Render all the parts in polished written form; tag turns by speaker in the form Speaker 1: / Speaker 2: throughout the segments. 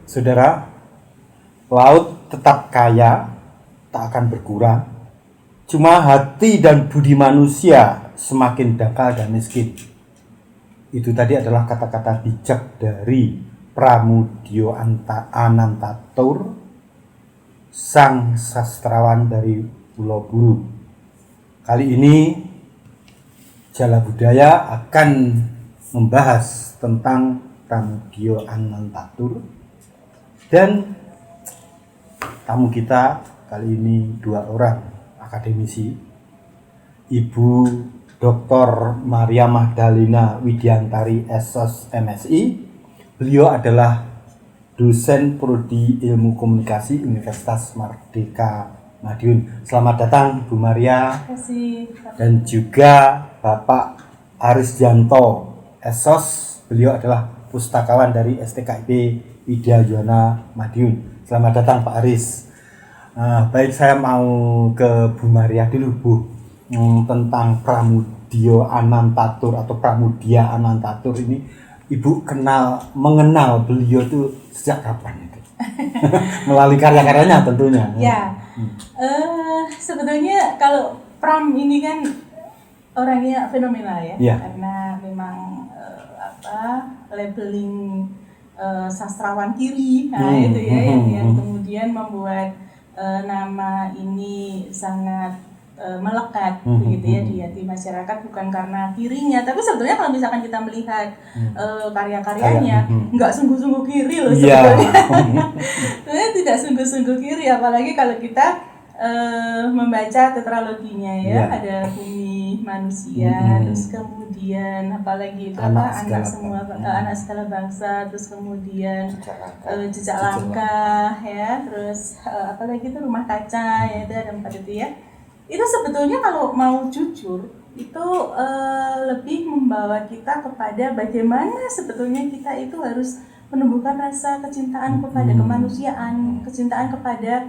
Speaker 1: Saudara, laut tetap kaya, tak akan berkurang. Cuma hati dan budi manusia semakin dangkal dan miskin. Itu tadi adalah kata-kata bijak dari Pramudio Anantatur, sang sastrawan dari Pulau Buru. Kali ini Jala Budaya akan membahas tentang Pramudio Anantatur, dan tamu kita kali ini dua orang akademisi, Ibu Dr. Maria Magdalena Widiantari SOS MSI. Beliau adalah dosen Prodi Ilmu Komunikasi Universitas Merdeka Madiun. Selamat datang Bu Maria.
Speaker 2: Terima kasih.
Speaker 1: Dan juga Bapak Aris Janto SOS. Beliau adalah pustakawan dari STKIP Widya Yuwana Madiun. Selamat datang Pak Aris. Baik, saya mau ke Bu Maria dulu Bu, tentang Pramudio Anantatur atau Pramudia Anantatur ini. Ibu mengenal beliau itu sejak kapan itu? Melalui karya-karyanya tentunya.
Speaker 2: Ya, sebetulnya kalau Pram ini kan orangnya fenomenal ya. Karena memang labeling sastrawan kiri, itu ya yang kemudian membuat nama ini sangat melekat begitu ya di hati masyarakat, bukan karena kirinya, tapi sebetulnya kalau misalkan kita melihat karya-karyanya nggak sungguh-sungguh kiri loh sebetulnya. Sebenarnya tidak sungguh-sungguh kiri, apalagi kalau kita membaca tetraloginya ya. Ada Bumi Manusia, terus kemudian apalagi itu anak segala bangsa, terus kemudian Jejak Langkah ya, terus apalagi itu Rumah Kaca ya, itu ada 4 itu ya. Itu sebetulnya kalau mau jujur itu lebih membawa kita kepada bagaimana sebetulnya kita itu harus menumbuhkan rasa kecintaan kepada kemanusiaan, kecintaan kepada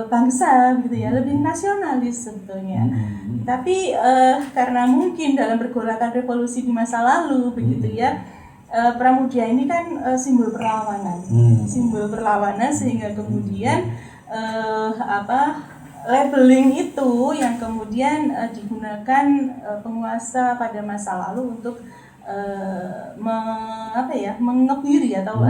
Speaker 2: bangsa gitu ya, lebih nasionalis sebetulnya. Tapi karena mungkin dalam pergolakan revolusi di masa lalu begitu ya, Pramudia ini kan simbol perlawanan, simbol perlawanan, sehingga kemudian labeling itu yang kemudian digunakan penguasa pada masa lalu untuk mengebiri atau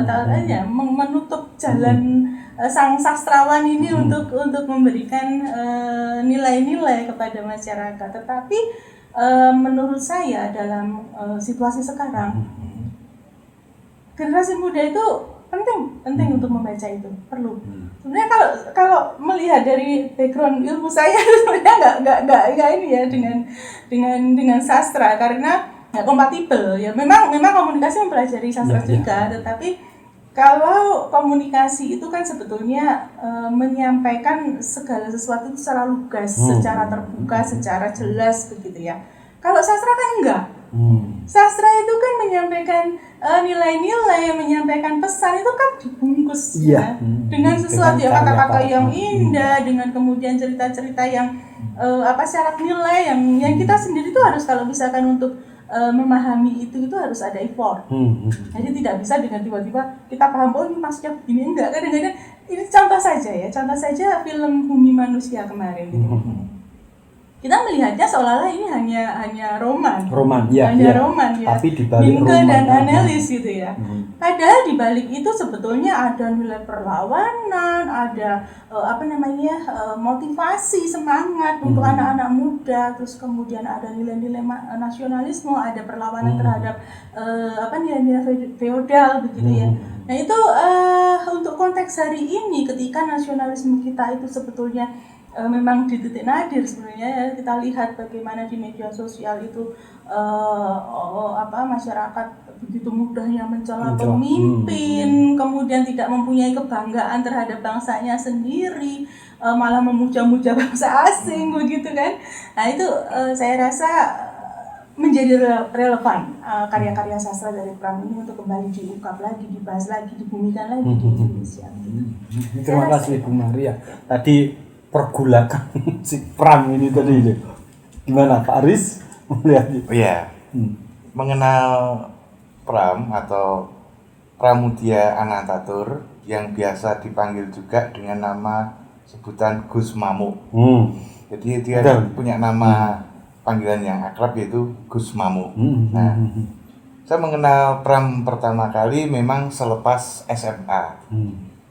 Speaker 2: menutup jalan sang sastrawan ini untuk memberikan nilai-nilai kepada masyarakat. Tetapi menurut saya dalam situasi sekarang, generasi muda itu penting untuk membaca itu, perlu. Sebenarnya kalau melihat dari background ilmu saya sebenarnya nggak ini ya dengan sastra, karena nggak kompatibel ya. Memang komunikasi mempelajari sastra juga, tetapi kalau komunikasi itu kan sebetulnya menyampaikan segala sesuatu itu secara lugas, secara terbuka, secara jelas begitu ya. Kalau sastra kan enggak. Sastra itu kan menyampaikan nilai-nilai, menyampaikan pesan, itu kan dibungkus ya, dengan sesuatu ya, kata-kata yang indah, dengan kemudian cerita-cerita yang syarat nilai yang kita sendiri tuh harus, kalau misalkan untuk memahami itu harus ada effort. Jadi tidak bisa dengan tiba-tiba kita paham, oh ini maksudnya begini, enggak. Kadang-kadang ini contoh saja film Bumi Manusia kemarin gitu. Kita melihatnya seolah-olah ini hanya roman ya. Tapi dibalik roman dan analis gitu ya. Padahal dibalik itu sebetulnya ada nilai perlawanan, ada motivasi, semangat untuk anak-anak muda, terus kemudian ada nilai-nilai nasionalisme, ada perlawanan terhadap nilai-nilai feodal begitu ya. Nah itu untuk konteks hari ini, ketika nasionalisme kita itu sebetulnya memang di titik nadir sebenarnya ya. Kita lihat bagaimana di media sosial itu masyarakat begitu mudahnya mencela pemimpin, kemudian tidak mempunyai kebanggaan terhadap bangsanya sendiri, malah memuja-muja bangsa asing begitu kan. Nah itu saya rasa menjadi relevan karya-karya sastra dari Pram ini untuk kembali diungkap lagi, dibahas lagi, dibumikan lagi di Indonesia.
Speaker 1: Terima kasih Bu Maria. Tadi pergulakan si Pram ini tadi, gimana Pak Aris melihatnya?
Speaker 3: Oh iya, mengenal Pram atau Pramudia Anantatur yang biasa dipanggil juga dengan nama sebutan Gus Mamuk. Jadi dia punya nama panggilan yang akrab yaitu Gus Mamuk. Nah, saya mengenal Pram pertama kali memang selepas SMA.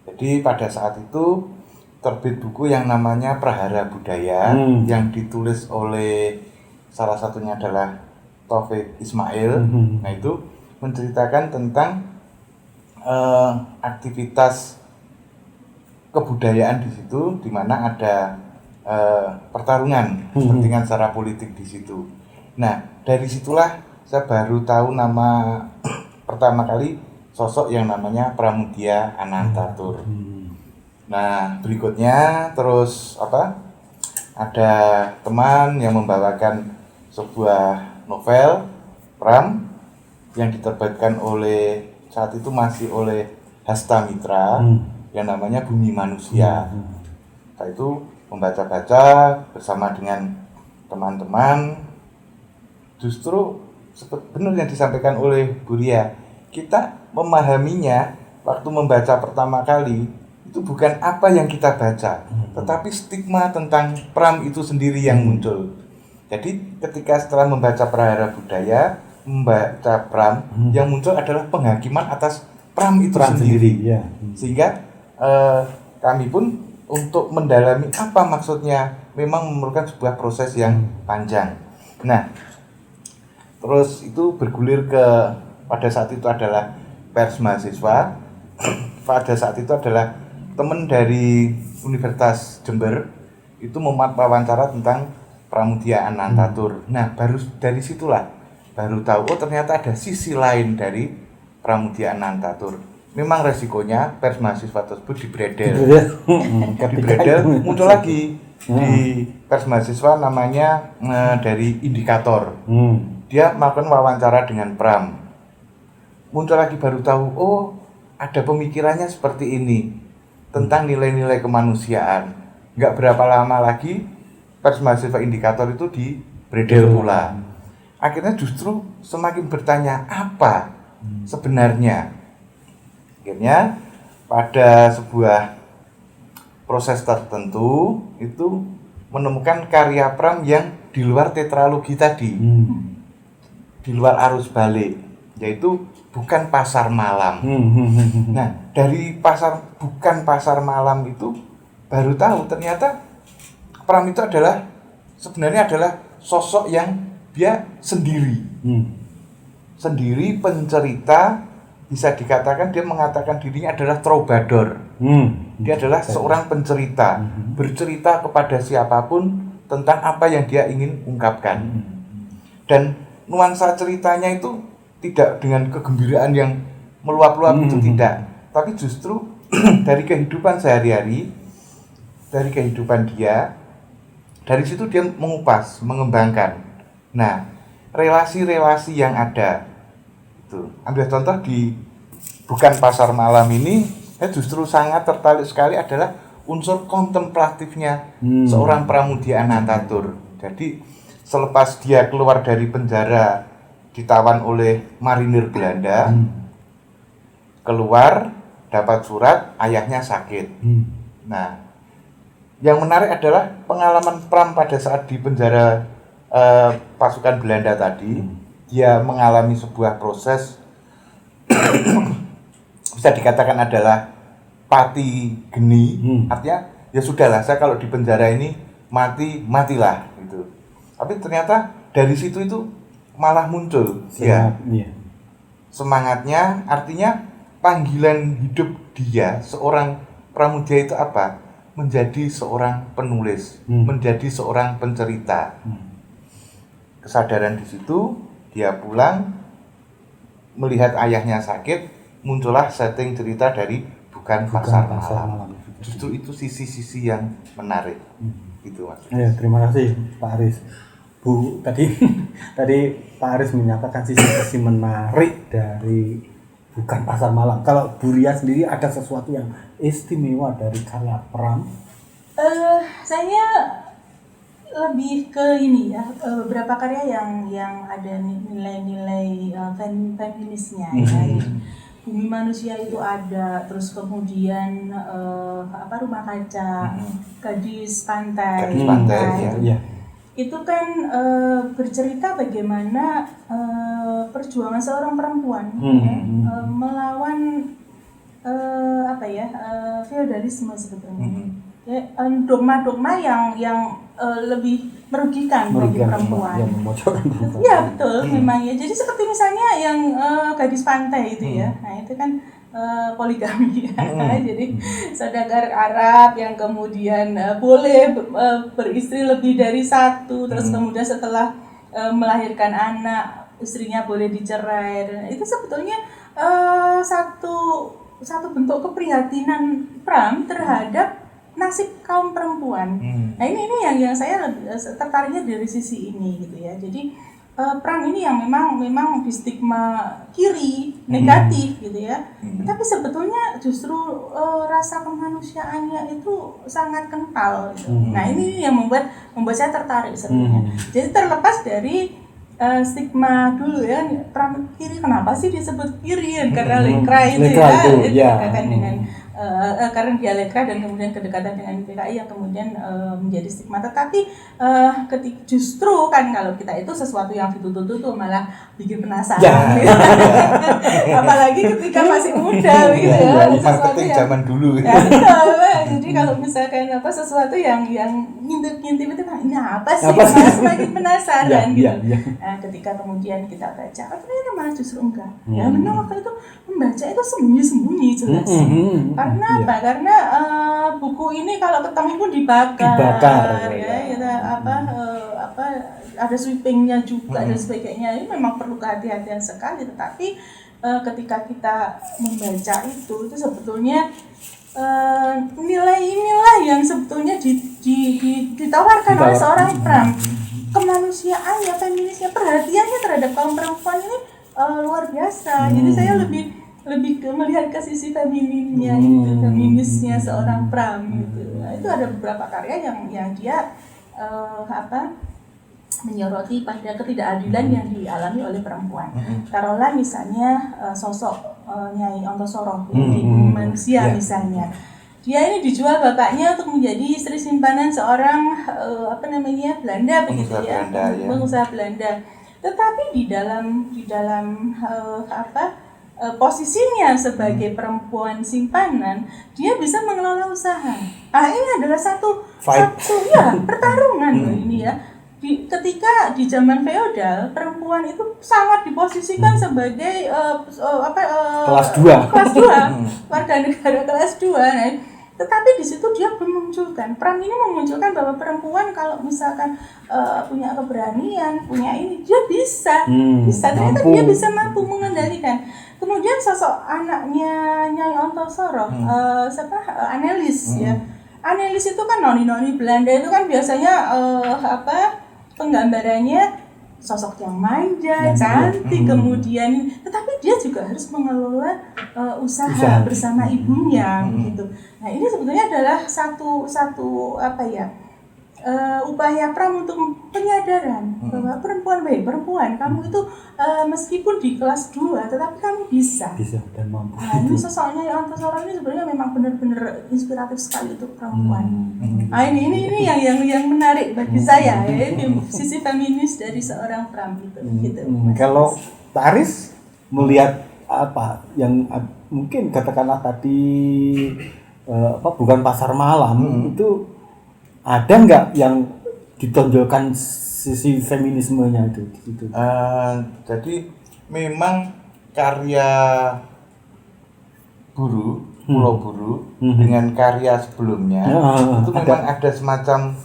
Speaker 3: Jadi pada saat itu terbit buku yang namanya Prahara Budaya yang ditulis oleh salah satunya adalah Taufik Ismail. Nah, itu menceritakan tentang aktivitas kebudayaan di situ, di mana ada pertarungan kepentingan secara politik di situ. Nah, dari situlah saya baru tahu nama pertama kali sosok yang namanya Pramudia Anantatur. Nah, berikutnya terus ada teman yang membawakan sebuah novel Pram yang diterbitkan oleh saat itu masih oleh Hasta Mitra yang namanya Bumi Manusia. Setelah itu membaca-baca bersama dengan teman-teman, justru benar yang disampaikan oleh Bu Ria, kita memahaminya waktu membaca pertama kali itu bukan apa yang kita baca, tetapi stigma tentang Pram itu sendiri yang muncul. Jadi ketika setelah membaca Prahara Budaya, membaca Pram, yang muncul adalah penghakiman atas Pram itu sendiri. Sehingga kami pun untuk mendalami apa maksudnya memang memerlukan sebuah proses yang panjang. Nah, terus itu bergulir pada saat itu adalah pers mahasiswa. Pada saat itu adalah teman dari Universitas Jember itu memuat wawancara tentang Pramudia Anantatur. Nah, baru dari situlah baru tahu ternyata ada sisi lain dari Pramudia Anantatur. Memang resikonya pers mahasiswa tersebut dibredel. Muncul lagi di pers mahasiswa namanya dari Indikator. Dia melakukan wawancara dengan Pram. Muncul lagi baru tahu, oh ada pemikirannya seperti ini tentang nilai-nilai kemanusiaan. Nggak berapa lama lagi pers mahasiswa Indikator itu dibredel pula. Akhirnya justru semakin bertanya apa sebenarnya. Akhirnya pada sebuah proses tertentu itu menemukan karya Pram yang di luar tetralogi tadi, di luar arus balik, yaitu Bukan Pasar Malam. Nah, dari Bukan Pasar Malam itu baru tahu ternyata Pram itu sebenarnya adalah sosok yang dia sendiri, pencerita, bisa dikatakan dia mengatakan dirinya adalah troubadour. Dia adalah seorang pencerita, bercerita kepada siapapun tentang apa yang dia ingin ungkapkan. Dan nuansa ceritanya itu tidak dengan kegembiraan yang meluap-luap, itu tidak, tapi justru dari kehidupan sehari-hari, dari kehidupan dia, dari situ dia mengupas, mengembangkan. Nah, relasi-relasi yang ada itu, ambil contoh di Bukan Pasar Malam ini, saya justru sangat tertarik sekali adalah unsur kontemplatifnya seorang Pramudia Anantatur. Jadi selepas dia keluar dari penjara, ditawan oleh marinir Belanda, keluar dapat surat ayahnya sakit. Nah, yang menarik adalah pengalaman Pram pada saat di penjara pasukan Belanda tadi. Dia mengalami sebuah proses bisa dikatakan adalah pati geni. Artinya ya sudahlah, saya kalau di penjara ini matilah gitu. Tapi ternyata dari situ itu malah muncul semangatnya. Artinya panggilan hidup dia seorang Pramudia itu apa? Menjadi seorang penulis, menjadi seorang pencerita. Kesadaran di situ, dia pulang melihat ayahnya sakit, muncullah setting cerita dari Bukan Pasar Malam. Justru itu sisi-sisi yang menarik. Gitu Mas.
Speaker 1: Ya, terima kasih Pak Aris. Bu, tadi Pak Aris menyatakan sisi-sisi menarik dari Bukan Pasar Malam. Kalau Bu Ria sendiri ada sesuatu yang istimewa dari karya Pram?
Speaker 2: Saya lebih ke ini ya, beberapa karya yang ada nilai-nilai feminisnya ya. Bumi Manusia itu ada, terus kemudian rumah kaca, Gadis Pantai,
Speaker 3: Gadis Pantai,
Speaker 2: nah,
Speaker 3: ya.
Speaker 2: itu kan bercerita bagaimana perjuangan seorang perempuan melawan feodalisme sebetulnya. Ya, dogma-dogma yang lebih merugikan bagi perempuan. Ya betul, memang ya. Jadi seperti misalnya yang Gadis Pantai itu ya, nah itu kan poligami ya. Jadi saudagar Arab yang kemudian boleh beristri lebih dari satu, terus kemudian setelah melahirkan anak istrinya boleh dicerai. Dan itu sebetulnya satu bentuk keprihatinan Pram terhadap nasib kaum perempuan. Nah ini yang saya lebih tertariknya dari sisi ini gitu ya. Jadi Pram ini yang memang di stigma kiri negatif gitu ya. Tapi sebetulnya justru rasa kemanusiaannya itu sangat kental. Gitu. Nah ini yang membuat saya tertarik sebenarnya. Jadi terlepas dari stigma dulu ya, Pram kiri, kenapa sih disebut kiri ya? Karena lekra itu ya. Karena dia lekra dan kemudian kedekatan dengan PKI yang kemudian menjadi stigma. Tetapi justru kan kalau kita itu sesuatu yang dituntut malah bikin penasaran. Ya. Apalagi ketika masih muda gitu ya.
Speaker 3: Sesuatu yang zaman dulu.
Speaker 2: Ya betul. Jadi kalau misalkan sesuatu yang ngintip-ngintip itu ini apa sih? Malah semakin penasaran gitu. Nah, ketika kemudian kita baca, ternyata malah justru enggak. Ya memang waktu itu membaca itu sembunyi-sembunyi jelas. Karena apa? Karena buku ini kalau ketemu pun dibakar ya, ada sweepingnya juga dan sebagainya. Ini memang perlu kehati-hatian sekali. Tetapi ketika kita membaca itu sebetulnya nilai-nilai yang sebetulnya ditawarkan oleh seorang Pram, kemanusiaannya, feminisnya, perhatiannya terhadap kaum perempuan ini luar biasa. Jadi saya lebih melihat ke sisi femininnya itu, feminisnya seorang Pram gitu. Nah, itu ada beberapa karya yang dia menyoroti pada ketidakadilan yang dialami oleh perempuan. Taruhlah misalnya sosok Nyai Ontosoroh di Bumi Manusia misalnya. Dia ini dijual bapaknya untuk menjadi istri simpanan seorang Belanda begitu ya, pengusaha Belanda. Tetapi di dalam posisinya sebagai perempuan simpanan, dia bisa mengelola usaha. Ini adalah satu pertarungan loh ini ya. Ketika di zaman feodal, perempuan itu sangat diposisikan sebagai
Speaker 1: kelas 2
Speaker 2: warga negara kelas 2. Nah, tetapi di situ dia memunculkan, Pram ini memunculkan bahwa perempuan kalau misalkan punya keberanian, punya ini, dia bisa ternyata dia bisa mampu mengendalikan. Kemudian sosok anaknya Nyai Ontosoroh, Annelies ya. Annelies itu kan noni-noni Belanda itu kan biasanya penggambarannya sosok yang manja, cantik, kemudian tetapi dia juga harus mengelola usaha bersama ibunya gitu. Nah, ini sebetulnya adalah satu upaya Pram untuk penyadaran bahwa perempuan kamu itu meskipun di kelas 2 tetapi kamu bisa
Speaker 1: dan mampu.
Speaker 2: Nah, ini sosoknya Ontosoroh ini sebenarnya memang benar-benar inspiratif sekali untuk perempuan. Nah, ini yang menarik bagi saya ya, sisi feminis dari seorang Pram gitu.
Speaker 1: Kalau Pak Aris melihat apa yang mungkin katakanlah tadi bukan pasar malam itu ada nggak yang ditonjolkan sisi feminismenya itu?
Speaker 3: Jadi memang karya Pulau Buru dengan karya sebelumnya itu memang ada semacam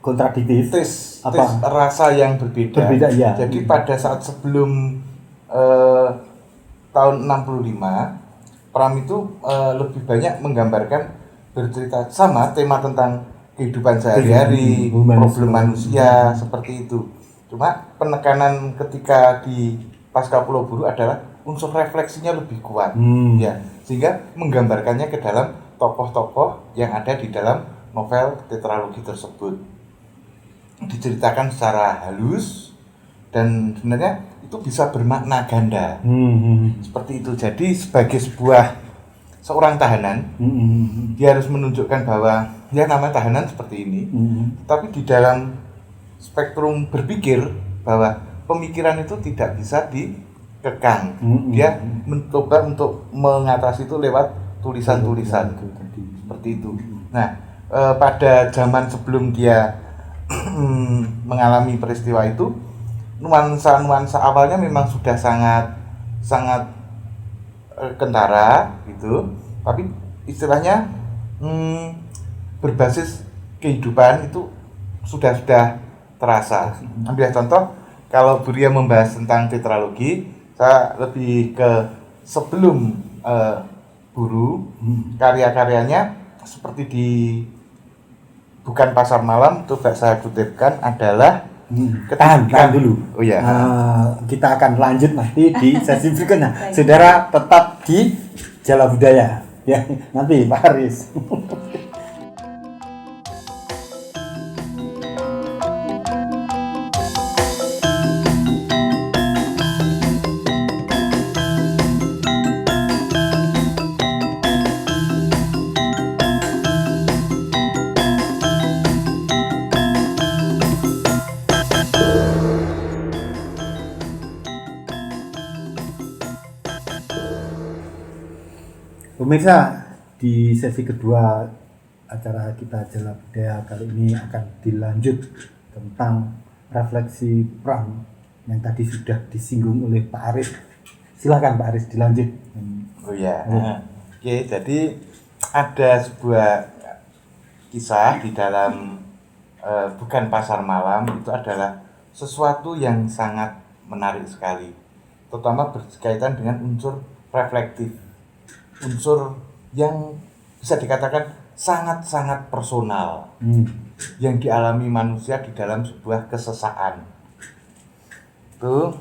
Speaker 1: kontradiktif,
Speaker 3: tes rasa yang berbeda ya. Jadi pada saat sebelum tahun 65, Pram itu lebih banyak menggambarkan, bercerita sama tema tentang kehidupan sehari-hari, problem manusia seperti itu. Cuma penekanan ketika di Pasca Pulau Buru adalah unsur refleksinya lebih kuat, ya, sehingga menggambarkannya ke dalam tokoh-tokoh yang ada di dalam novel tetralogi tersebut. Diceritakan secara halus dan sebenarnya itu bisa bermakna ganda.
Speaker 1: Hmm.
Speaker 3: Seperti itu. Jadi sebagai seorang tahanan, dia harus menunjukkan bahwa ya namanya tahanan seperti ini. Tapi di dalam spektrum berpikir bahwa pemikiran itu tidak bisa dikekang. Dia mencoba untuk mengatasi itu lewat tulisan-tulisan. Seperti itu. Nah, pada zaman sebelum dia mengalami peristiwa itu, nuansa awalnya memang sudah sangat kentara gitu, tapi istilahnya berbasis kehidupan itu sudah terasa. Ambil contoh, kalau Buria membahas tentang tetralogi, saya lebih ke sebelum Buru, karya-karyanya seperti di Bukan Pasar Malam, coba saya kutipkan adalah
Speaker 1: Tahan dulu.
Speaker 3: Oh ya.
Speaker 1: Kita akan lanjut nanti di sesi berikutnya. Saudara tetap di Jala Budaya. Ya, nanti Pak Aris. Pemirsa, di sesi kedua acara kita Jala Budaya kali ini akan dilanjut tentang refleksi Pram yang tadi sudah disinggung oleh Pak Aris. Silakan Pak Aris dilanjut.
Speaker 3: Oh ya. Oke, jadi ada sebuah kisah di dalam Bukan Pasar Malam, itu adalah sesuatu yang sangat menarik sekali, terutama berkaitan dengan unsur reflektif, unsur yang bisa dikatakan sangat-sangat personal yang dialami manusia di dalam sebuah kesesaan. Itu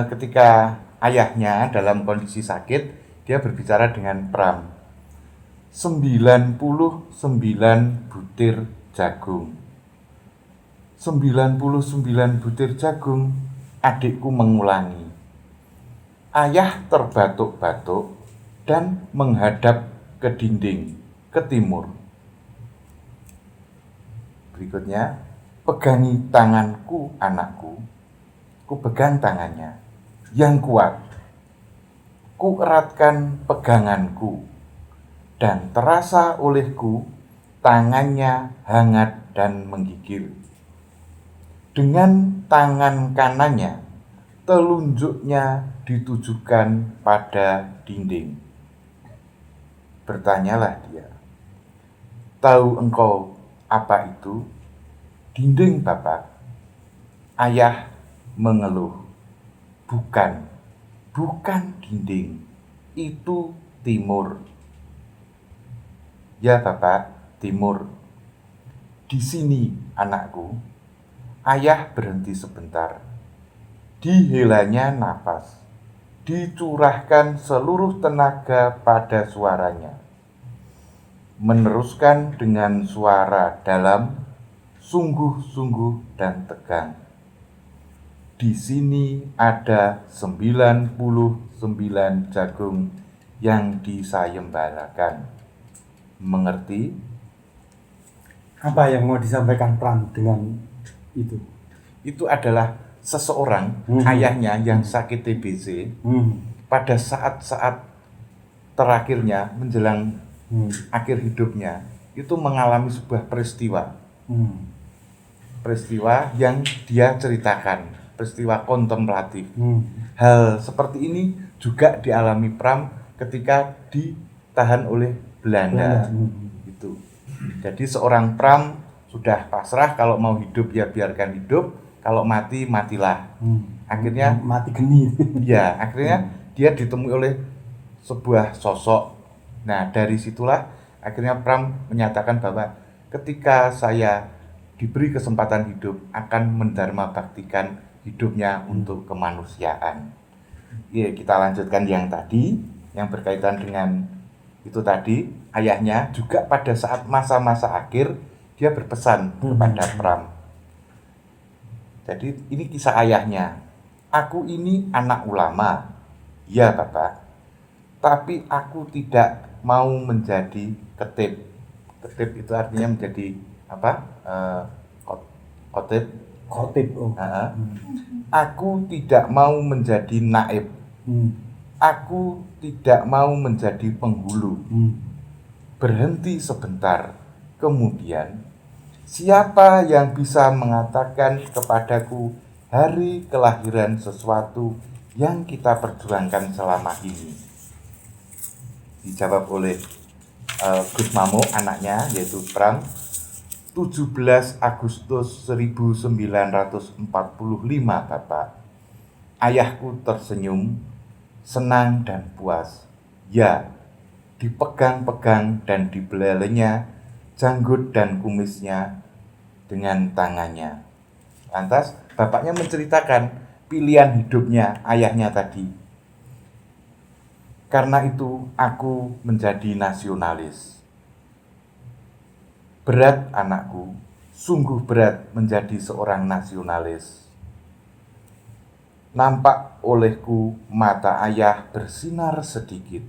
Speaker 3: ketika ayahnya dalam kondisi sakit, dia berbicara dengan Pram. 99 butir jagung. 99 butir jagung, adikku mengulangi. Ayah terbatuk-batuk dan menghadap ke dinding, ke timur. Berikutnya, pegangi tanganku, anakku. Ku pegang tangannya yang kuat. Ku eratkan peganganku, dan terasa olehku tangannya hangat dan menggigil. Dengan tangan kanannya, telunjuknya ditujukan pada dinding. Bertanyalah dia, tahu engkau apa itu? Dinding, Bapak. Ayah mengeluh, bukan dinding, itu timur. Ya Bapak, timur. Di sini, anakku. Ayah berhenti sebentar. Dihilanya nafas. Dicurahkan seluruh tenaga pada suaranya. Meneruskan dengan suara dalam, sungguh-sungguh dan tegang. Di sini ada 99 jagung yang disayembarakan. Mengerti?
Speaker 1: Apa yang mau disampaikan Pram dengan itu?
Speaker 3: Itu adalah seseorang, ayahnya yang sakit TBC, pada saat-saat terakhirnya menjelang akhir hidupnya, itu mengalami sebuah peristiwa. Peristiwa yang dia ceritakan, peristiwa kontemplatif. Hal seperti ini juga dialami Pram ketika ditahan oleh Belanda. Itu. Jadi seorang Pram sudah pasrah, kalau mau hidup ya biarkan hidup, kalau mati matilah. Akhirnya
Speaker 1: mati geni.
Speaker 3: Ya, akhirnya dia ditemui oleh sebuah sosok. Nah, dari situlah akhirnya Pram menyatakan bahwa ketika saya diberi kesempatan hidup, akan mendharma baktikan hidupnya untuk kemanusiaan. Ya, kita lanjutkan yang tadi, yang berkaitan dengan itu tadi, ayahnya juga pada saat masa-masa akhir, dia berpesan kepada Pram. Jadi ini kisah ayahnya. aku ini anak ulama. Ya Bapak, tapi aku tidak mau menjadi ketib. Ketib itu artinya menjadi apa? Khotib.
Speaker 1: Khotib. Oh.
Speaker 3: Aku tidak mau menjadi naib. Aku tidak mau menjadi penghulu. Berhenti sebentar. Kemudian, siapa yang bisa mengatakan kepadaku hari kelahiran sesuatu yang kita perjuangkan selama ini? Dijawab oleh Gus Mamo, anaknya, yaitu Pram. 17 Agustus 1945, Bapak. Ayahku tersenyum, senang dan puas. Ya, dipegang-pegang dan dibelelenya janggut dan kumisnya dengan tangannya. Lantas, bapaknya menceritakan pilihan hidupnya ayahnya tadi. Karena itu, aku menjadi nasionalis. Berat anakku, sungguh berat menjadi seorang nasionalis. Nampak olehku mata ayah bersinar sedikit,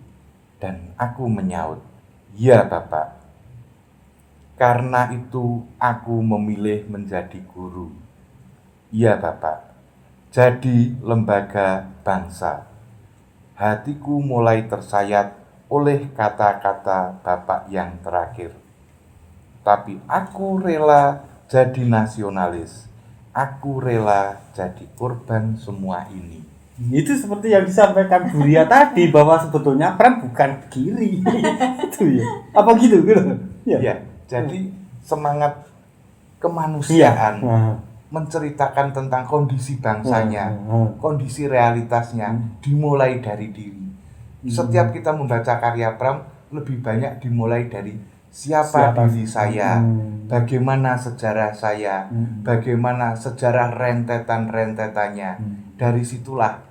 Speaker 3: dan aku menyaut, "Ya Bapak." Karena itu aku memilih menjadi guru. Ya Bapak, jadi lembaga bangsa. Hatiku mulai tersayat oleh kata-kata Bapak yang terakhir. Tapi aku rela jadi nasionalis. Aku rela jadi korban semua ini.
Speaker 1: Itu seperti yang disampaikan Bu Ria tadi, bahwa sebetulnya Pram bukan kiri. Itu ya. Apa gitu?
Speaker 3: Ya, jadi semangat kemanusiaan menceritakan tentang kondisi bangsanya, kondisi realitasnya dimulai dari diri. Setiap kita membaca karya Pram, lebih banyak dimulai dari siapa diri saya, bagaimana sejarah saya, bagaimana sejarah rentetan-rentetannya. Dari situlah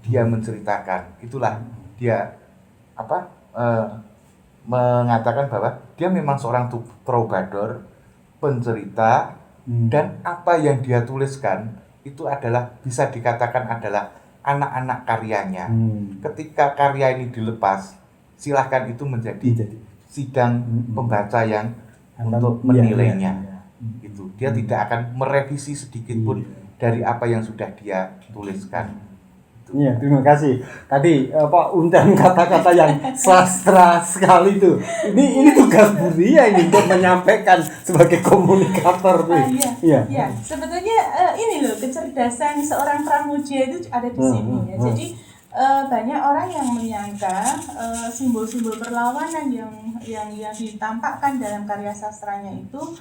Speaker 3: dia menceritakan, itulah dia mengatakan bahwa dia memang seorang troubadour, pencerita, dan apa yang dia tuliskan itu adalah bisa dikatakan adalah anak-anak karyanya. Ketika karya ini dilepas, silahkan itu menjadi sidang pembaca yang untuk menilainya. Itu dia tidak akan merevisi sedikit pun dari apa yang sudah dia tuliskan.
Speaker 1: Iya, terima kasih. Tadi undang kata-kata yang sastra sekali itu. Ini tugas Bu Ria ini untuk menyampaikan sebagai komunikator.
Speaker 2: Iya. Sebetulnya ini loh, kecerdasan seorang Pramudia itu ada di sini ya. Jadi banyak orang yang menyangka simbol-simbol perlawanan yang ditampakkan dalam karya sastranya itu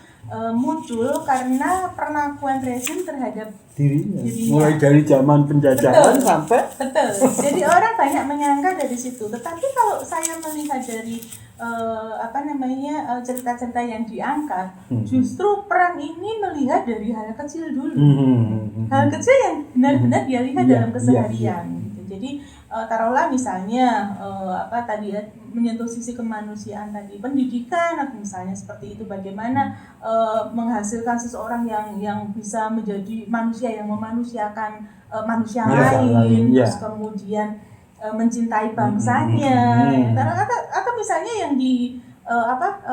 Speaker 2: muncul karena perlakuan rezim terhadap dirinya.
Speaker 1: Mulai dari zaman penjajahan sampai
Speaker 2: Jadi orang banyak menyangka dari situ. Tetapi kalau saya melihat dari cerita-cerita yang diangkat, justru Pram ini melihat dari hal kecil dulu. Hal kecil yang benar-benar dia lihat dalam keseharian. Jadi taruhlah misalnya menyentuh sisi kemanusiaan tadi, pendidikan atau misalnya seperti itu, bagaimana menghasilkan seseorang yang bisa menjadi manusia yang memanusiakan manusia lain, terus kemudian mencintai bangsanya, atau misalnya yang di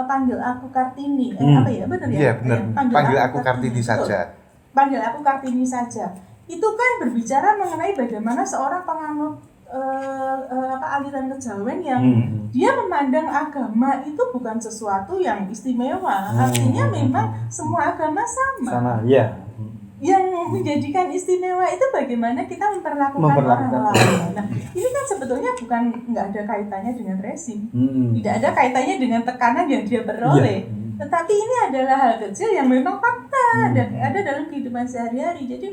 Speaker 2: panggil aku Kartini, benar ya?
Speaker 3: Iya benar. Panggil aku Kartini saja.
Speaker 2: Panggil aku Kartini saja. Itu kan berbicara mengenai bagaimana seorang penganut aliran kejawen yang dia memandang agama itu bukan sesuatu yang istimewa. Artinya memang semua agama sama. Yang menjadikan istimewa itu bagaimana kita memperlakukan orang lain. Nah, ini kan sebetulnya nggak ada kaitannya dengan rezim, tidak ada kaitannya dengan tekanan yang dia peroleh. Tetapi ini adalah hal kecil yang memang fakta ada dalam kehidupan sehari-hari. Jadi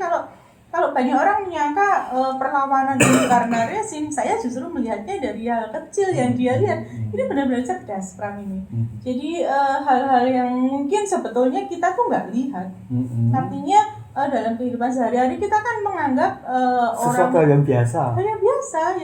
Speaker 2: kalau banyak orang menyangka perlawanan itu karena rezim, saya justru melihatnya dari hal kecil yang dia lihat. Ini benar-benar cerdas Pram ini. Jadi hal-hal yang mungkin sebetulnya kita tuh nggak lihat. Artinya dalam kehidupan sehari-hari kita kan menganggap
Speaker 1: sesuatu yang biasa.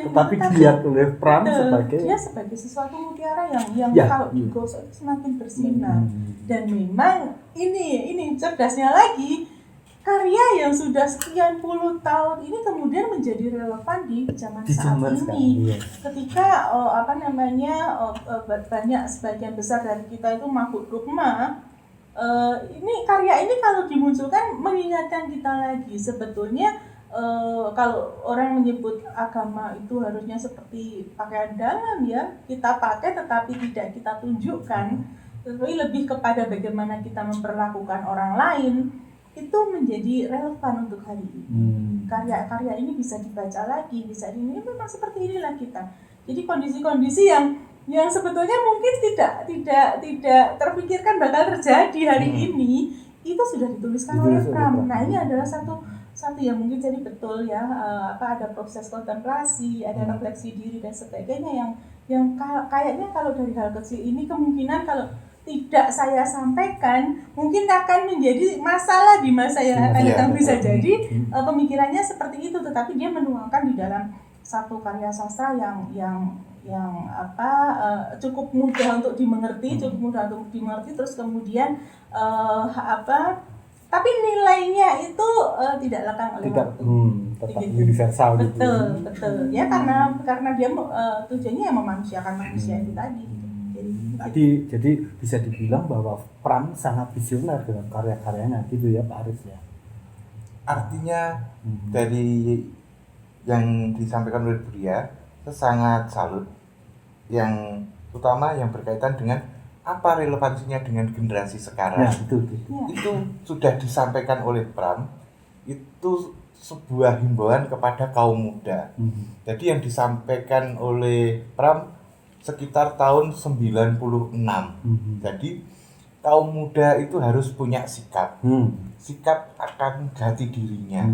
Speaker 2: Tetapi
Speaker 1: dilihat oleh Pram
Speaker 2: sebagai sesuatu mutiara yang kalau digosok semakin bersinar. Dan memang ini cerdasnya lagi. karya yang sudah sekian puluh tahun ini kemudian menjadi relevan di zaman saat ini.
Speaker 1: Sekarang, iya.
Speaker 2: Ketika banyak sebagian besar dari kita itu mabuk dogma, ini karya ini kalau dimunculkan mengingatkan kita lagi sebetulnya kalau orang menyebut agama itu harusnya seperti pakaian dalam ya, kita pakai tetapi tidak kita tunjukkan, tetapi lebih kepada bagaimana kita memperlakukan orang lain. Itu menjadi relevan untuk hari ini. Karya-karya ini bisa dibaca lagi, bisa ini memang seperti inilah kita. Jadi kondisi-kondisi yang sebetulnya mungkin tidak terpikirkan bakal terjadi hari ini itu sudah dituliskan oleh Pram. Nah, ini adalah satu yang mungkin jadi betul ya, ada proses kontemplasi, ada refleksi diri dan sebagainya yang kayaknya kalau dari hal kecil ini kemungkinan kalau tidak saya sampaikan mungkin akan menjadi masalah di masa yang akan datang. Bisa jadi pemikirannya seperti itu, tetapi dia menuangkan di dalam satu karya sastra yang cukup mudah untuk dimengerti, terus kemudian tapi nilainya itu tidak lekang oleh waktu.
Speaker 1: Tetap universal gitu.
Speaker 2: Betul ya, karena dia tujuannya memanusiakan manusia itu tadi.
Speaker 1: Jadi bisa dibilang bahwa Pram sangat visioner dalam karya-karyanya gitu ya Pak Aris ya.
Speaker 3: Artinya dari yang disampaikan oleh Buria, saya sangat salut, yang terutama yang berkaitan dengan apa relevansinya dengan generasi sekarang.
Speaker 1: Nah,
Speaker 3: itu sudah disampaikan oleh Pram, itu sebuah himbauan kepada kaum muda. Jadi yang disampaikan oleh Pram sekitar tahun 96. Jadi kaum muda itu harus punya sikap. Sikap akan jati dirinya.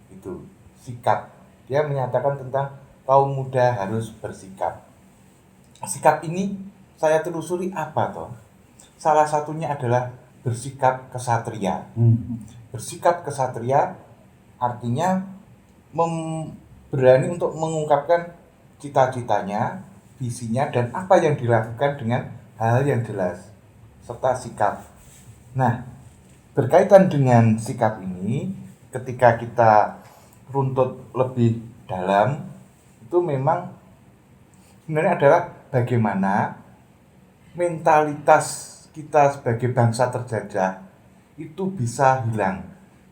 Speaker 3: Itu sikap. Dia menyatakan tentang kaum muda harus bersikap. Sikap ini saya telusuri apa toh? Salah satunya adalah bersikap kesatria. Bersikap kesatria artinya berani untuk mengungkapkan cita-citanya, visinya, dan apa yang dilakukan dengan hal yang jelas serta sikap. Nah, berkaitan dengan sikap ini, ketika kita runtut lebih dalam, itu memang sebenarnya adalah bagaimana mentalitas kita sebagai bangsa terjajah itu bisa hilang.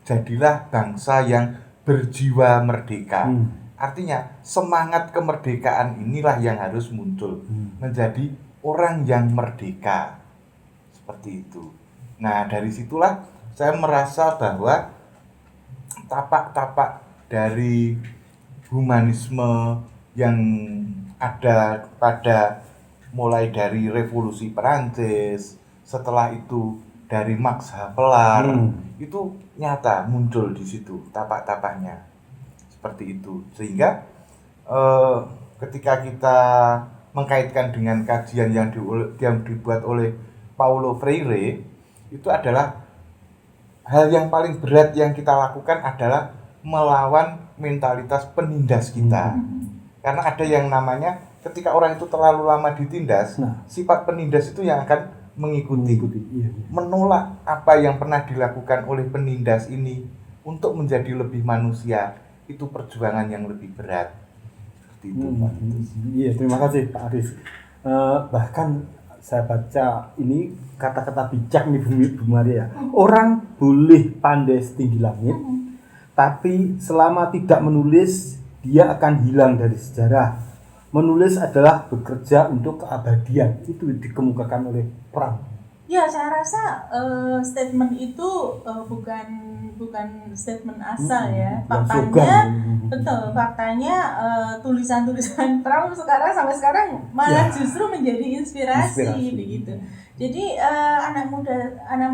Speaker 3: Jadilah bangsa yang berjiwa merdeka. Artinya semangat kemerdekaan inilah yang harus muncul, menjadi orang yang merdeka, seperti itu. Nah, dari situlah saya merasa bahwa tapak-tapak dari humanisme yang ada pada mulai dari revolusi Perancis, setelah itu dari Max Havelaar, itu nyata muncul di situ tapak-tapaknya. Seperti itu, sehingga ketika kita mengkaitkan dengan kajian yang dibuat oleh Paulo Freire, itu adalah hal yang paling berat yang kita lakukan adalah melawan mentalitas penindas kita. Karena ada yang namanya ketika orang itu terlalu lama ditindas, sifat penindas itu yang akan mengikuti. Menolak apa yang pernah dilakukan oleh penindas ini untuk menjadi lebih manusia, itu perjuangan yang lebih berat. Seperti itu, Pak.
Speaker 1: Iya, terima kasih Pak Aris. Bahkan saya baca ini kata-kata bijak nih Bu Maria. Orang boleh pandai setinggi langit, tapi selama tidak menulis, dia akan hilang dari sejarah. Menulis adalah bekerja untuk keabadian. Itu dikemukakan oleh Pram.
Speaker 2: Ya, saya rasa statement itu bukan statement asal ya. Faktanya betul, faktanya tulisan-tulisan Pram sampai sekarang malah justru menjadi inspirasi begitu. Jadi anak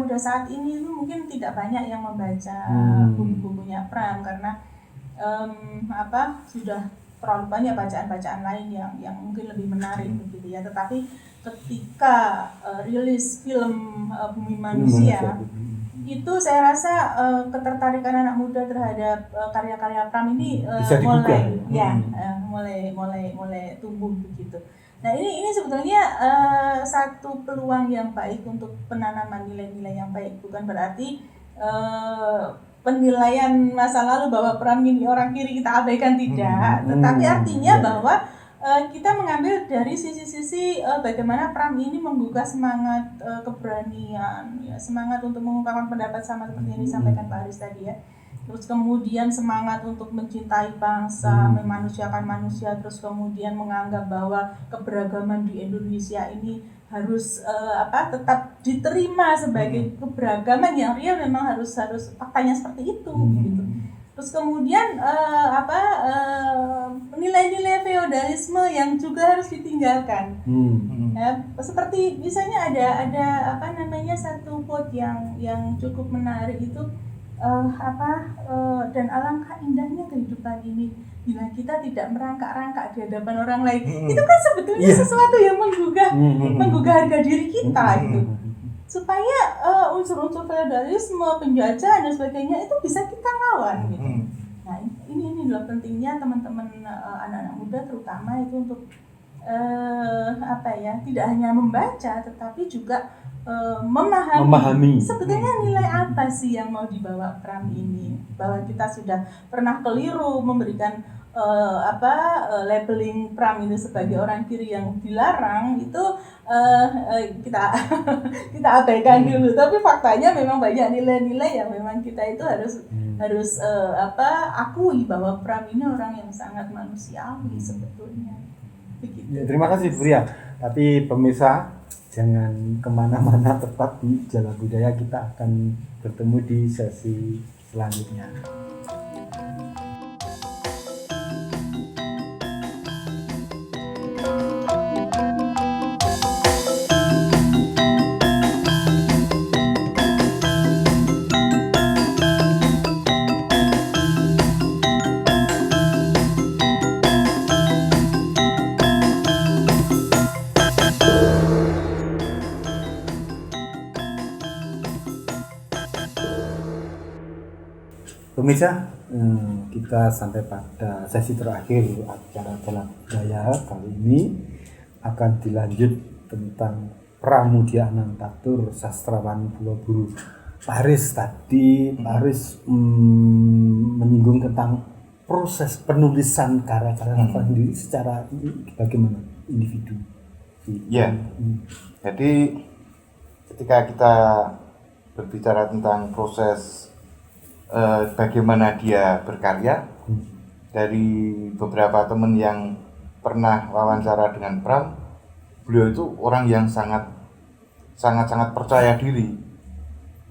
Speaker 2: muda saat ini mungkin tidak banyak yang membaca buku-bukunya Pram karena sudah terlalu banyak bacaan-bacaan lain yang mungkin lebih menarik begitu ya. Tetapi ketika rilis film Bumi Manusia itu saya rasa ketertarikan anak muda terhadap karya-karya Pram ini mulai tumbuh begitu. Nah, ini sebetulnya satu peluang yang baik untuk penanaman nilai-nilai yang baik, bukan berarti penilaian masa lalu bahwa Pram ini orang kiri kita abaikan, tidak, tetapi artinya bahwa kita mengambil dari sisi-sisi bagaimana Pram ini menggugah semangat keberanian, ya, semangat untuk mengungkapkan pendapat sama seperti yang disampaikan Pak Aris tadi ya. Terus kemudian semangat untuk mencintai bangsa, memanusiakan manusia, terus kemudian menganggap bahwa keberagaman di Indonesia ini harus tetap diterima sebagai keberagaman yang real, memang harus faktanya seperti itu gitu. Terus kemudian nilai-nilai feodalisme yang juga harus ditinggalkan. Ya, seperti misalnya ada satu quote yang cukup menarik itu, dan alangkah indahnya kehidupan ini bila kita tidak merangkak-rangkak di hadapan orang lain. Itu kan sebetulnya sesuatu yang menggugah harga diri kita gitu. Supaya unsur-unsur feodalisme, penjajahan dan sebagainya itu bisa kita lawan gitu. Nah, ini adalah pentingnya teman-teman anak-anak muda terutama itu untuk tidak hanya membaca tetapi juga memahami sebetulnya nilai apa sih yang mau dibawa Pram ini, bahwa kita sudah pernah keliru memberikan labeling Pram ini sebagai orang kiri yang dilarang, itu kita abaikan dulu, tapi faktanya memang banyak nilai-nilai yang memang kita itu harus akui bahwa Pram ini orang yang sangat manusiawi sebetulnya. Begitu.
Speaker 1: Ya, terima kasih Bu Ria. Tapi pemirsa, jangan kemana-mana, tetap di Jala Budaya. Kita akan bertemu di sesi selanjutnya. Pemirsa, kita sampai pada sesi terakhir acara Jala Budaya kali ini. Akan dilanjut tentang Pramudia Anantatur, sastrawan Pulau Buru. Pak Aris tadi, Pak Aris menyinggung tentang proses penulisan karya-karya novel sendiri secara bagaimana individu.
Speaker 3: Ya, jadi ketika kita berbicara tentang proses bagaimana dia berkarya, dari beberapa teman yang pernah wawancara dengan Pram, beliau itu orang yang sangat percaya diri,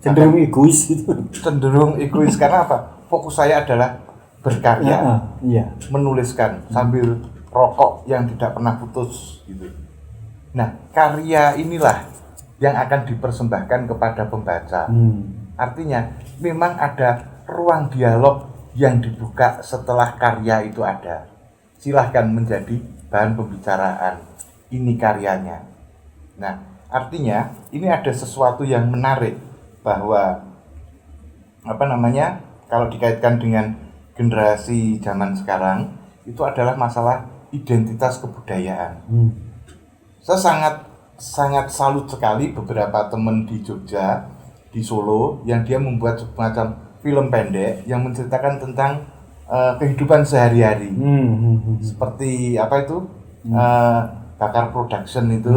Speaker 1: cenderung egois gitu.
Speaker 3: Cenderung egois karena apa? Fokus saya adalah berkarya, menuliskan sambil rokok yang tidak pernah putus gitu. Nah, karya inilah yang akan dipersembahkan kepada pembaca. Artinya memang ada ruang dialog yang dibuka setelah karya itu ada. Silahkan menjadi bahan pembicaraan. Ini karyanya. Nah, artinya ini ada sesuatu yang menarik bahwa kalau dikaitkan dengan generasi zaman sekarang itu adalah masalah identitas kebudayaan. Saya sangat salut sekali beberapa teman di Jogja, di Solo, yang dia membuat semacam film pendek yang menceritakan tentang kehidupan sehari-hari. Seperti Bakar Production itu.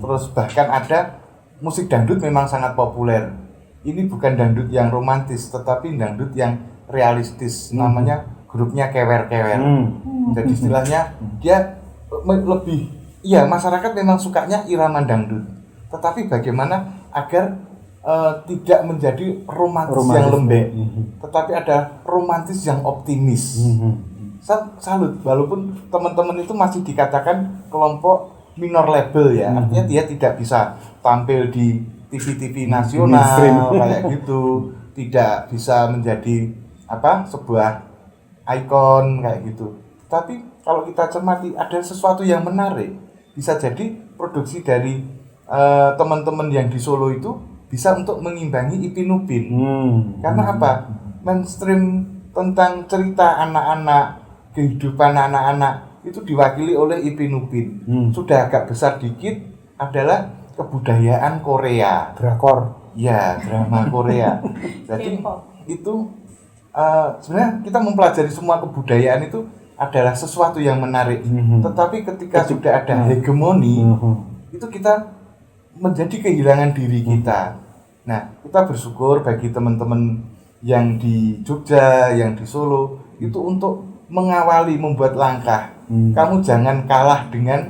Speaker 3: Terus bahkan ada musik dangdut memang sangat populer. Ini bukan dangdut yang romantis, tetapi dangdut yang realistis. Namanya grupnya Kewer-Kewer. Jadi istilahnya dia lebih, masyarakat memang sukanya irama dangdut. Tetapi bagaimana agar tidak menjadi romantis yang lembek, tetapi ada romantis yang optimis. Saya salut, walaupun teman-teman itu masih dikatakan kelompok minor label ya, artinya dia tidak bisa tampil di TV-TV nasional kayak gitu, tidak bisa menjadi sebuah ikon kayak gitu. Tapi kalau kita cermati, ada sesuatu yang menarik. Bisa jadi produksi dari teman-teman yang di Solo itu bisa untuk mengimbangi Ipin Upin. Karena apa? Mainstream tentang cerita anak-anak, kehidupan anak-anak itu diwakili oleh Ipin Upin. Sudah agak besar dikit adalah kebudayaan Korea.
Speaker 1: Drakor.
Speaker 3: Ya, drama Korea. Jadi
Speaker 2: K-pop.
Speaker 3: itu sebenarnya kita mempelajari semua kebudayaan itu adalah sesuatu yang menarik. Tetapi ketika sudah ada hegemoni, itu kita menjadi kehilangan diri kita. Nah, kita bersyukur bagi teman-teman yang di Jogja, yang di Solo, itu untuk mengawali, membuat langkah. Kamu jangan kalah dengan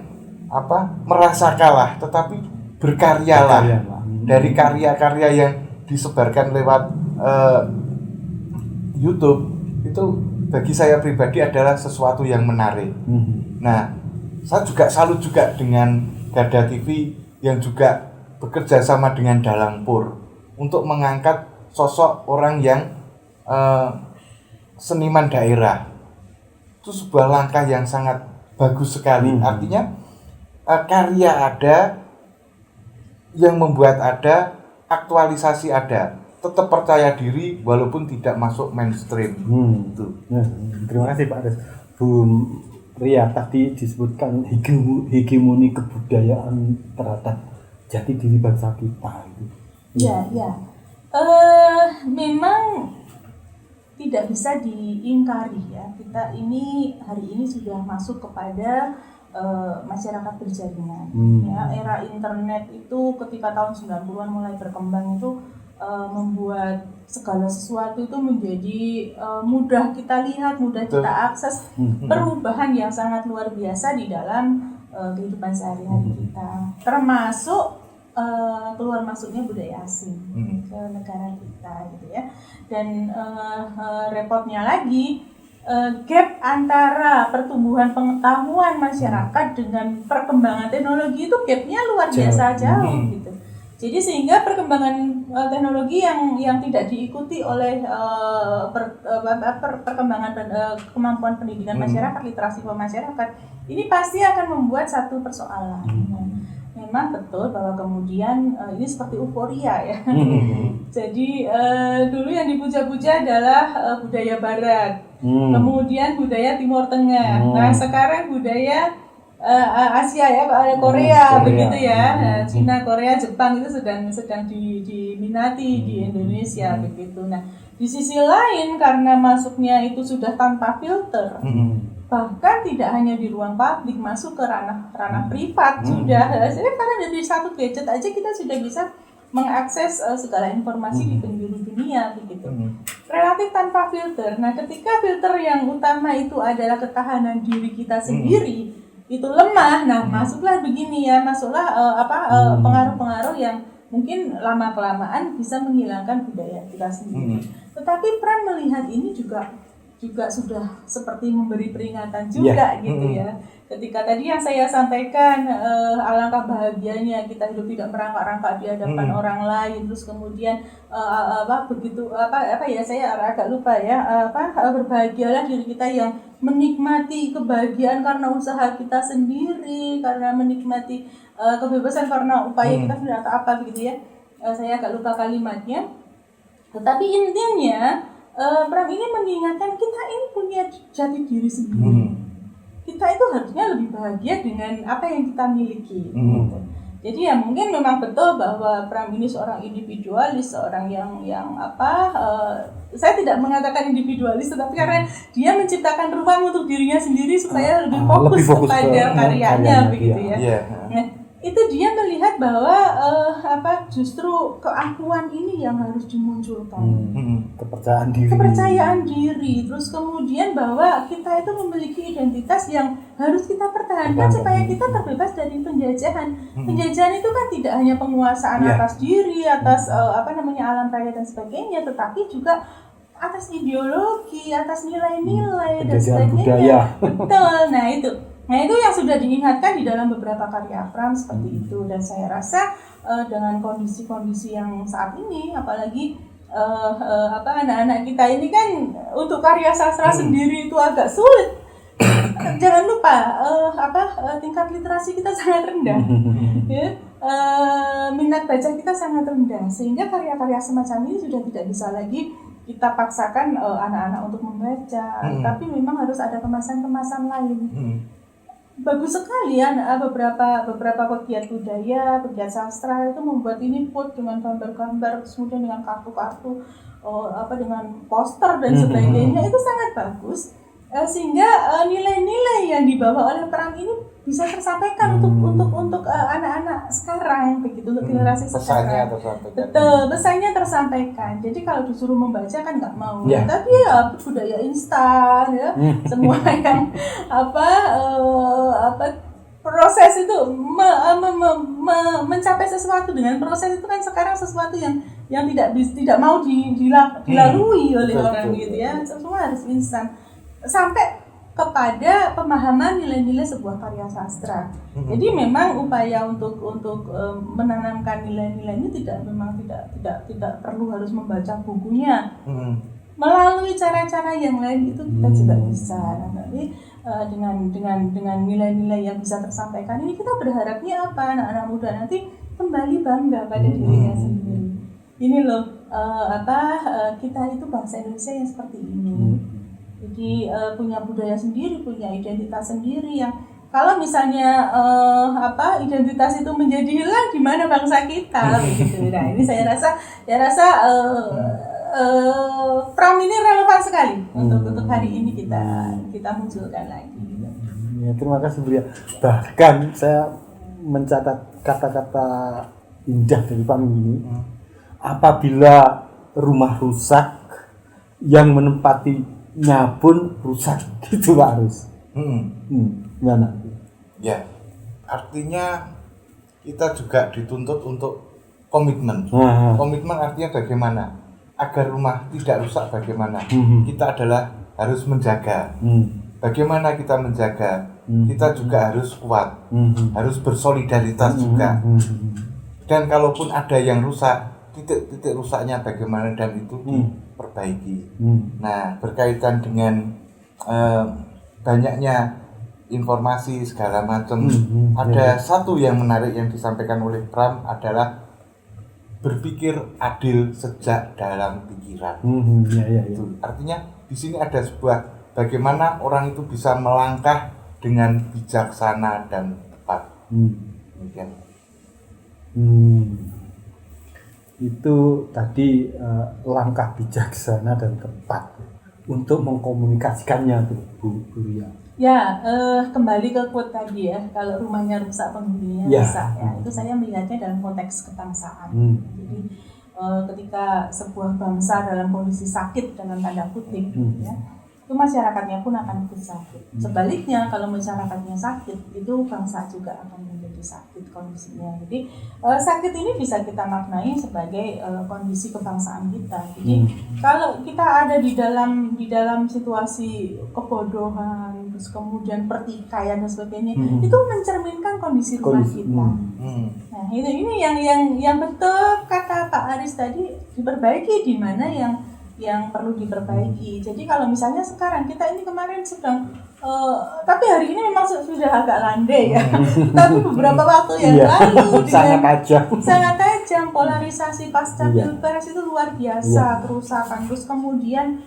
Speaker 3: merasa kalah, tetapi berkaryalah. Dari karya-karya yang disebarkan lewat YouTube, itu bagi saya pribadi adalah sesuatu yang menarik. Nah, saya juga salut juga dengan Garda TV yang juga bekerja sama dengan Dalangpur untuk mengangkat sosok orang yang seniman daerah. Itu sebuah langkah yang sangat bagus sekali. Artinya karya ada, yang membuat ada, aktualisasi ada, tetap percaya diri walaupun tidak masuk mainstream.
Speaker 1: Terima kasih Pak Aris. Bu Ria, tadi disebutkan hegemoni kebudayaan terhadap jati diri bangsa kita itu.
Speaker 2: Ya. Memang tidak bisa diingkari ya. Kita ini hari ini sudah masuk kepada masyarakat berjaringan. Ya, era internet itu ketika tahun 90-an mulai berkembang itu membuat segala sesuatu itu menjadi mudah kita lihat, mudah kita akses, perubahan yang sangat luar biasa di dalam kehidupan sehari-hari kita, termasuk keluar masuknya budaya asing ke negara kita gitu ya. Dan repotnya lagi, gap antara pertumbuhan pengetahuan masyarakat dengan perkembangan teknologi itu gapnya luar biasa jauh gitu. Jadi sehingga perkembangan teknologi yang tidak diikuti oleh perkembangan kemampuan pendidikan masyarakat, literasi masyarakat, ini pasti akan membuat satu persoalan. Memang betul bahwa kemudian ini seperti euforia ya. Jadi dulu yang dipuja-puja adalah budaya Barat, kemudian budaya Timur Tengah. Nah sekarang budaya Asia ya, Korea begitu ya. Cina, Korea, Jepang itu sedang diminati di Indonesia begitu. Nah di sisi lain karena masuknya itu sudah tanpa filter. Bahkan tidak hanya di ruang publik, masuk ke ranah privat sudah. Jadi karena dari satu gadget aja kita sudah bisa mengakses segala informasi di penjuru dunia begitu. Relatif tanpa filter. Nah, ketika filter yang utama itu adalah ketahanan diri kita sendiri, itu lemah. Nah, masuklah begini ya, masuklah pengaruh-pengaruh yang mungkin lama-kelamaan bisa menghilangkan budaya kita sendiri. Tetapi Pram melihat ini juga sudah seperti memberi peringatan juga gitu ya. Ketika tadi yang saya sampaikan alangkah bahagianya kita hidup tidak merangkak-rangkak di hadapan orang lain, terus kemudian saya agak lupa ya, berbahagialah diri kita yang menikmati kebahagiaan karena usaha kita sendiri, karena menikmati kebebasan karena upaya kita sendiri atau apa begitu ya. Saya agak lupa kalimatnya. Tetapi intinya Pram ini mengingatkan kita ini punya jati diri sendiri. Kita itu harusnya lebih bahagia dengan apa yang kita miliki. Gitu. Jadi ya mungkin memang betul bahwa Pram ini seorang individualis, seorang yang saya tidak mengatakan individualis, tetapi karena dia menciptakan ruang untuk dirinya sendiri supaya lebih fokus kepada karyanya begitu ya. Nah, itu dia melihat bahwa justru keakuan ini yang harus dimunculkan. Kepercayaan diri. Terus kemudian bahwa kita itu memiliki identitas yang harus kita pertahankan supaya kita terbebas dari penjajahan. Penjajahan itu kan tidak hanya penguasaan atas diri, atas alam raya dan sebagainya, tetapi juga atas ideologi, atas nilai-nilai dan sebagainya. Betul. Nah itu yang sudah diingatkan di dalam beberapa karya Pram seperti itu, dan saya rasa dengan kondisi-kondisi yang saat ini, apalagi anak-anak kita ini kan untuk karya sastra sendiri itu agak sulit. Jangan lupa tingkat literasi kita sangat rendah, ya? Minat baca kita sangat rendah, sehingga karya-karya semacam ini sudah tidak bisa lagi kita paksakan anak-anak untuk membaca, tapi memang harus ada kemasan-kemasan lain. bagus sekali ya, beberapa pegiat budaya, pegiat sastra itu membuat ini quote dengan gambar-gambar, kemudian dengan kartu-kartu, dengan poster dan sebagainya, itu sangat bagus. Sehingga nilai-nilai yang dibawa oleh Pram ini bisa tersampaikan untuk anak-anak sekarang, begitu, untuk generasi sekarang. Betul, pesannya tersampaikan. Jadi kalau disuruh membaca kan nggak mau, tapi ya budaya instan ya, semua yang proses itu mencapai sesuatu dengan proses itu kan sekarang sesuatu yang tidak mau dilalui oleh orang gitu ya, semua harus instan. Sampai kepada pemahaman nilai-nilai sebuah karya sastra. Jadi memang upaya untuk menanamkan nilai-nilai ini tidak perlu harus membaca bukunya. Melalui cara-cara yang lain itu kita juga bisa. Nanti dengan nilai-nilai yang bisa tersampaikan ini, kita berharapnya apa? Anak-anak muda nanti kembali bangga pada dirinya sendiri. Ini loh kita itu bangsa Indonesia yang seperti ini. Jadi punya budaya sendiri, punya identitas sendiri yang kalau misalnya identitas itu menjadi hilang, di mana bangsa kita begitu. Nah, ini saya rasa Pram ini relevan sekali untuk hari ini kita munculkan lagi.
Speaker 1: Ya, terima kasih Bu Lia. Bahkan saya mencatat kata-kata indah dari Pram ini. Apabila rumah rusak, yang menempatinya pun rusak, gitu Pak Aris. Gimana?
Speaker 3: Ya, artinya kita juga dituntut untuk komitmen. Komitmen artinya bagaimana? Agar rumah tidak rusak bagaimana? Kita harus menjaga. Bagaimana kita menjaga? Kita juga harus kuat, harus bersolidaritas juga. Dan kalaupun ada yang rusak, titik-titik rusaknya bagaimana dan itu diperbaiki. Nah, berkaitan dengan banyaknya informasi segala macam, ada satu yang menarik yang disampaikan oleh Pram adalah berpikir adil sejak dalam pikiran. Itu artinya di sini ada sebuah bagaimana orang itu bisa melangkah dengan bijaksana dan tepat. Demikian.
Speaker 1: Itu tadi langkah bijaksana dan tepat untuk mengkomunikasikannya tuh Bu Lia.
Speaker 2: Ya, kembali ke quote tadi ya, kalau rumahnya rusak penghuninya rusak ya, itu saya melihatnya dalam konteks kebangsaan. Jadi ketika sebuah bangsa dalam kondisi sakit dalam tanda kutip ya, itu masyarakatnya pun akan ikut sakit. Sebaliknya kalau masyarakatnya sakit, itu bangsa juga akan menjadi sakit kondisinya. Jadi sakit ini bisa kita maknai sebagai kondisi kebangsaan kita. Jadi kalau kita ada di dalam situasi kebodohan, terus kemudian pertikaian dan sebagainya, itu mencerminkan kondisi rumah kita. Nah, ini yang betul kata Pak Aris tadi, diperbaiki di mana yang perlu diperbaiki. Jadi kalau misalnya sekarang kita ini kemarin sedang tapi hari ini memang sudah agak landai ya. Tapi beberapa waktu yang lalu sangat tajam polarisasi pasca Pilpres itu luar biasa, kerusakan, terus kemudian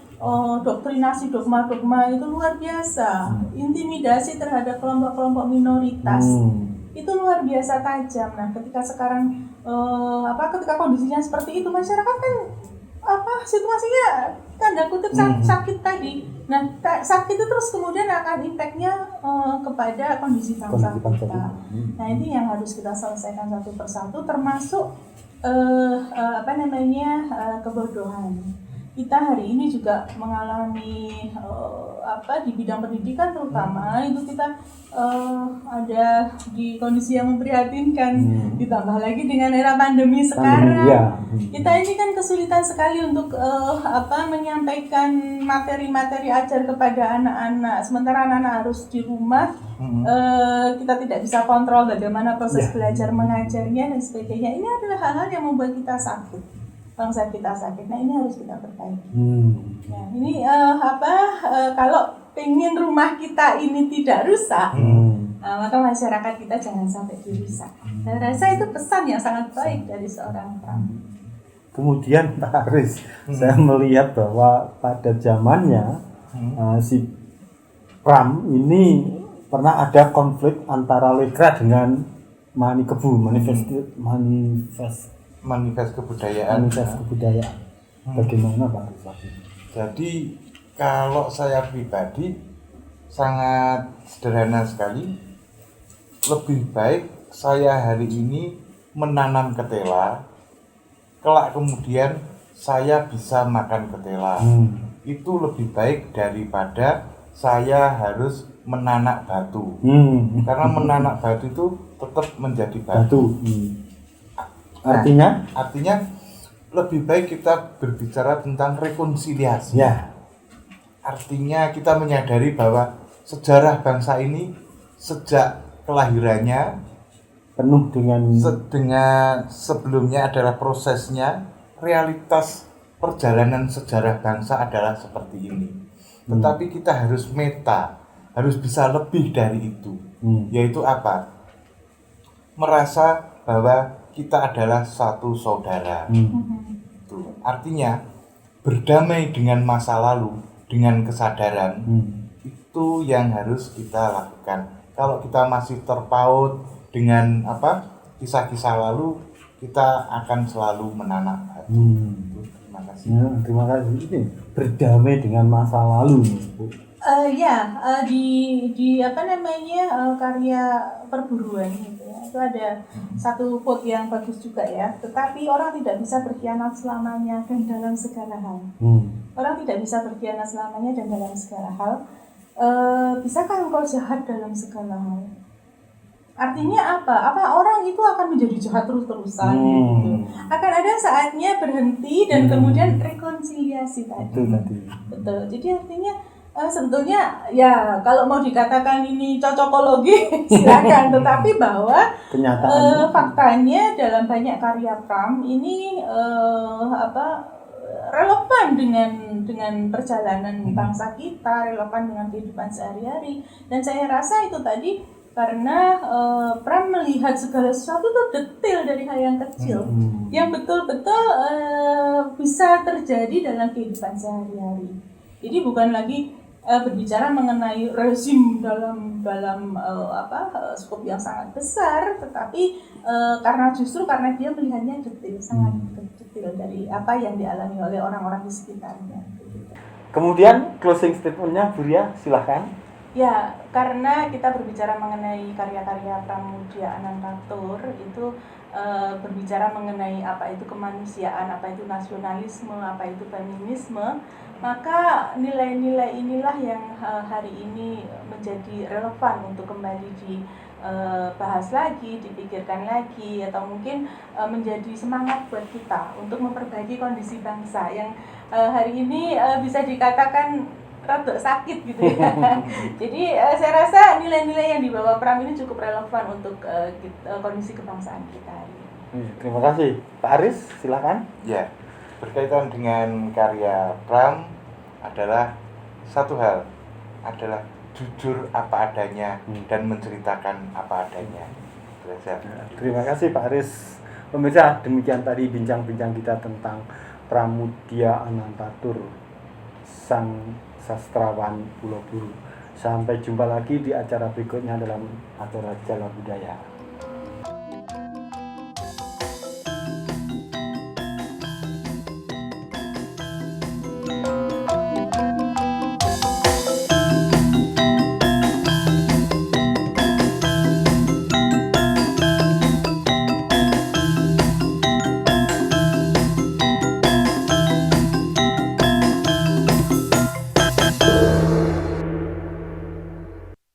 Speaker 2: doktrinasi dogma-dogma itu luar biasa, intimidasi terhadap kelompok-kelompok minoritas itu luar biasa tajam. Nah, ketika sekarang ketika kondisinya seperti itu, masyarakat kan situasinya tanda kutip sakit tadi. Nah, sakit itu terus kemudian akan impactnya kepada kondisi bangsa kita. Nah, ini yang harus kita selesaikan satu persatu, termasuk kebodohan. Kita hari ini juga mengalami di bidang pendidikan terutama itu kita ada di kondisi yang memprihatinkan, ditambah lagi dengan era pandemi sekarang. Kita ini kan kesulitan sekali untuk menyampaikan materi-materi ajar kepada anak-anak, sementara anak-anak harus di rumah. Kita tidak bisa kontrol bagaimana proses belajar mengajarnya dan sebagainya. Ini adalah hal-hal yang membuat kita sakit, bangsa kita sakit. Nah, ini harus kita perbaiki. Nah, ini kalau pengen rumah kita ini tidak rusak, maka masyarakat kita jangan sampai dirusak. Saya rasa itu pesan yang sangat baik dari seorang Pram.
Speaker 1: Kemudian Pak Aris, saya melihat bahwa pada zamannya si Pram ini pernah ada konflik antara Lekra dengan Manikebu,
Speaker 3: Manifest kebudayaan.
Speaker 1: Bagaimana Pak Aris?
Speaker 3: Jadi kalau saya pribadi sangat sederhana sekali. Lebih baik saya hari ini menanam ketela, kelak kemudian saya bisa makan ketela. Itu lebih baik daripada saya harus menanak batu. Karena menanak batu itu tetap menjadi batu. Artinya lebih baik kita berbicara tentang rekonsiliasi.
Speaker 1: Ya.
Speaker 3: Artinya kita menyadari bahwa sejarah bangsa ini sejak kelahirannya
Speaker 1: penuh dengan
Speaker 3: sebelumnya adalah prosesnya, realitas perjalanan sejarah bangsa adalah seperti ini. Tetapi kita harus harus bisa lebih dari itu. Yaitu apa? Merasa bahwa kita adalah satu saudara. Tuh. Artinya berdamai dengan masa lalu, dengan kesadaran, itu yang harus kita lakukan. Kalau kita masih terpaut dengan kisah-kisah lalu, kita akan selalu menanak batu. Terima kasih.
Speaker 1: Terima kasih. Ini berdamai dengan masa lalu, Bu.
Speaker 2: Di karya perburuan gitu ya, itu ada satu quote yang bagus juga ya. Tetapi orang tidak bisa berkhianat selamanya dan dalam segala hal. Orang tidak bisa berkhianat selamanya dan dalam segala hal. Bisakah engkau jahat dalam segala hal? Artinya apa? Apa orang itu akan menjadi jahat terus-terusan gitu? Akan ada saatnya berhenti dan kemudian rekonsiliasi tadi. Betul. Jadi artinya sebetulnya ya kalau mau dikatakan ini cocokologi silakan, tetapi bahwa faktanya dalam banyak karya Pram ini relevan dengan perjalanan bangsa kita, relevan dengan kehidupan sehari-hari. Dan saya rasa itu tadi karena Pram melihat segala sesuatu itu detail dari hal yang kecil yang betul-betul bisa terjadi dalam kehidupan sehari-hari. Jadi bukan lagi berbicara mengenai rezim dalam skop yang sangat besar, tetapi karena dia melihatnya detail, sangat detail dari apa yang dialami oleh orang-orang di sekitarnya.
Speaker 1: Kemudian closing statement-nya Bu Ria, silahkan.
Speaker 2: Ya, karena kita berbicara mengenai karya-karya Pramudia Anantatur itu berbicara mengenai apa itu kemanusiaan, apa itu nasionalisme, apa itu feminisme, maka nilai-nilai inilah yang hari ini menjadi relevan untuk kembali dibahas lagi, dipikirkan lagi, atau mungkin menjadi semangat buat kita untuk memperbaiki kondisi bangsa yang hari ini bisa dikatakan rada sakit gitu ya. Jadi saya rasa nilai-nilai yang dibawa Pram ini cukup relevan untuk kondisi kebangsaan kita hari ini.
Speaker 1: Terima kasih. Pak Aris, silakan.
Speaker 3: Ya, berkaitan dengan karya Pram adalah satu hal, adalah jujur apa adanya dan menceritakan apa adanya.
Speaker 1: Terima kasih Pak Aris. Pemirsa, demikian tadi bincang-bincang kita tentang Pramudia Anantatur, sang sastrawan Pulau Buru. Sampai jumpa lagi di acara berikutnya dalam acara Jala Budaya.